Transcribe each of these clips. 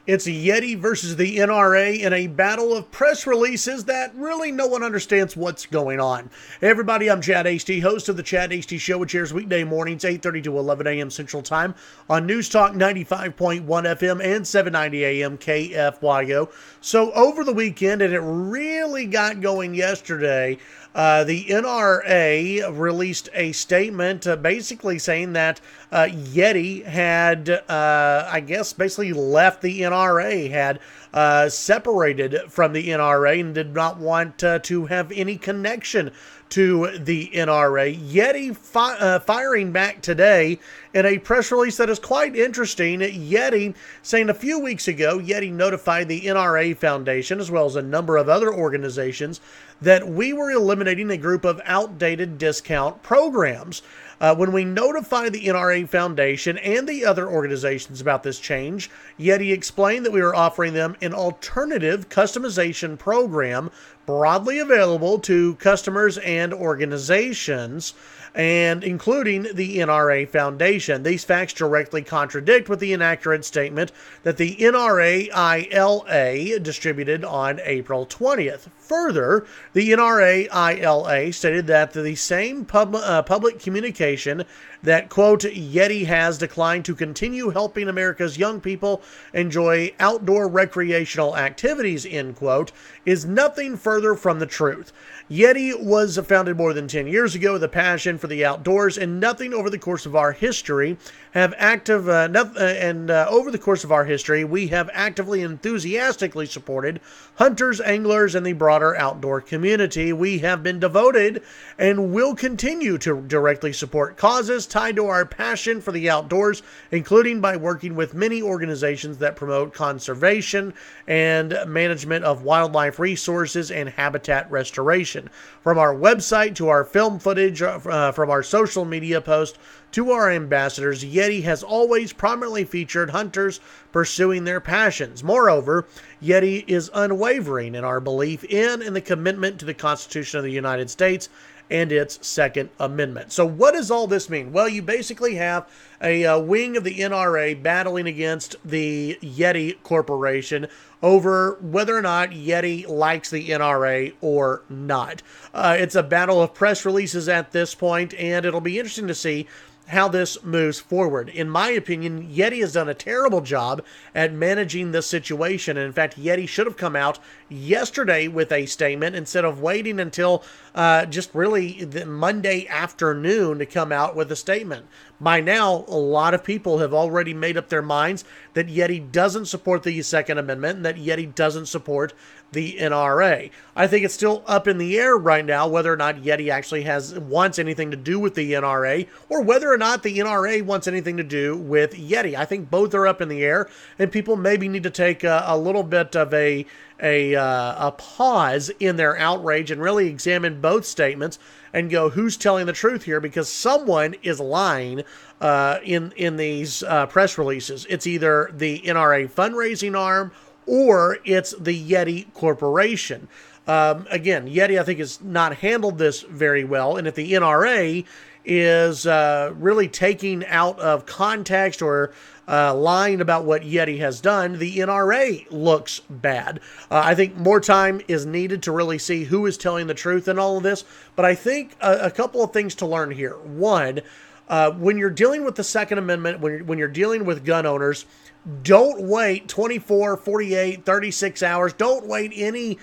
It's Yeti versus the NRA in a battle of press releases that really no one understands what's going on. Hey everybody, I'm Chad Hasty, host of the Chad Hasty Show, which airs weekday mornings 8:30 to 11 a.m. Central Time on News Talk 95.1 FM and 790 AM KFYO. So over the weekend, and it really got going yesterday, the NRA released a statement basically saying that Yeti had, basically left the NRA, had separated from the NRA and did not want to have any connection to the NRA. Yeti firing back today in a press release that is quite interesting. Yeti saying a few weeks ago, Yeti notified the NRA Foundation, as well as a number of other organizations, that we were eliminating a group of outdated discount programs. When we notified the NRA Foundation and the other organizations about this change, Yeti explained that we were offering them an alternative customization program broadly available to customers and organizations, and including the NRA Foundation. These facts directly contradict with the inaccurate statement that the NRA ILA distributed on April 20th. Further, the NRA ILA stated that the same public communication that, quote, Yeti has declined to continue helping America's young people enjoy outdoor recreational activities, end quote, is nothing further from the truth. Yeti was founded more than 10 years ago with a passion for the outdoors, and nothing over the course of our history over the course of our history, we have actively and enthusiastically supported hunters, anglers, and the broader outdoor community. We have been devoted and will continue to directly support causes tied to our passion for the outdoors, including by working with many organizations that promote conservation and management of wildlife resources and habitat restoration. From our website to our film footage, from our social media posts to our ambassadors, Yeti has always prominently featured hunters pursuing their passions. Moreover, Yeti is unwavering in our belief in and the commitment to the Constitution of the United States and its Second Amendment. So what does all this mean? Well, you basically have a wing of the NRA battling against the Yeti Corporation over whether or not Yeti likes the NRA or not. It's a battle of press releases at this point, and it'll be interesting to see how this moves forward. In my opinion, Yeti has done a terrible job at managing this situation. And in fact, Yeti should have come out yesterday with a statement instead of waiting until just really the Monday afternoon to come out with a statement. By now, a lot of people have already made up their minds that Yeti doesn't support the Second Amendment and that Yeti doesn't support the NRA. I think it's still up in the air right now whether or not Yeti actually wants anything to do with the NRA, or whether or not the NRA wants anything to do with Yeti. I think both are up in the air, and people maybe need to take a little bit of a pause in their outrage and really examine both statements and go, who's telling the truth here? Because someone is lying in these press releases. It's either the NRA fundraising arm or it's the Yeti Corporation. Again, Yeti, I think, has not handled this very well. And if the NRA is really taking out of context or lying about what Yeti has done, the NRA looks bad. I think more time is needed to really see who is telling the truth in all of this. But I think a couple of things to learn here. One, when you're dealing with the Second Amendment, when you're dealing with gun owners, don't wait 24, 48, 36 hours. Don't wait any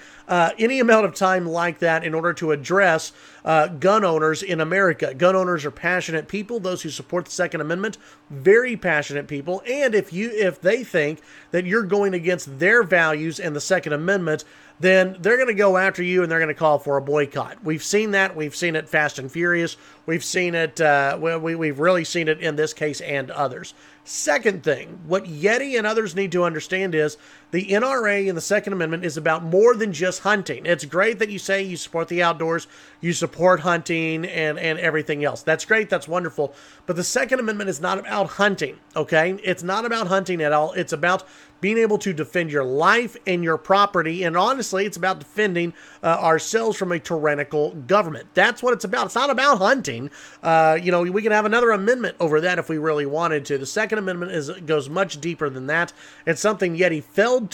amount of time like that in order to address gun owners in America. Gun owners are passionate people. Those who support the Second Amendment, very passionate people. And if they think that you're going against their values and the Second Amendment, then they're going to go after you and they're going to call for a boycott. We've seen that. We've seen it Fast and Furious. We've seen it. We've really seen it in this case and others. Second thing, what Yeti and others need to understand is the NRA and the Second Amendment is about more than just hunting. It's great that you say you support the outdoors, you support hunting and everything else. That's great. That's wonderful. But the Second Amendment is not about hunting, okay? It's not about hunting at all. It's about being able to defend your life and your property. And honestly, it's about defending ourselves from a tyrannical government. That's what it's about. It's not about hunting. We can have another amendment over that if we really wanted to. The Second Amendment goes much deeper than that. It's something Yeti failed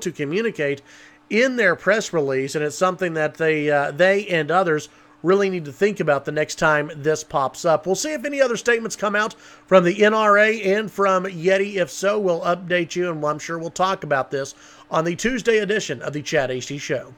to communicate in their press release, and it's something that they and others really need to think about the next time this pops up. We'll see if any other statements come out from the NRA and from Yeti. If so, we'll update you, and I'm sure we'll talk about this on the Tuesday edition of the Chad Hasty Show.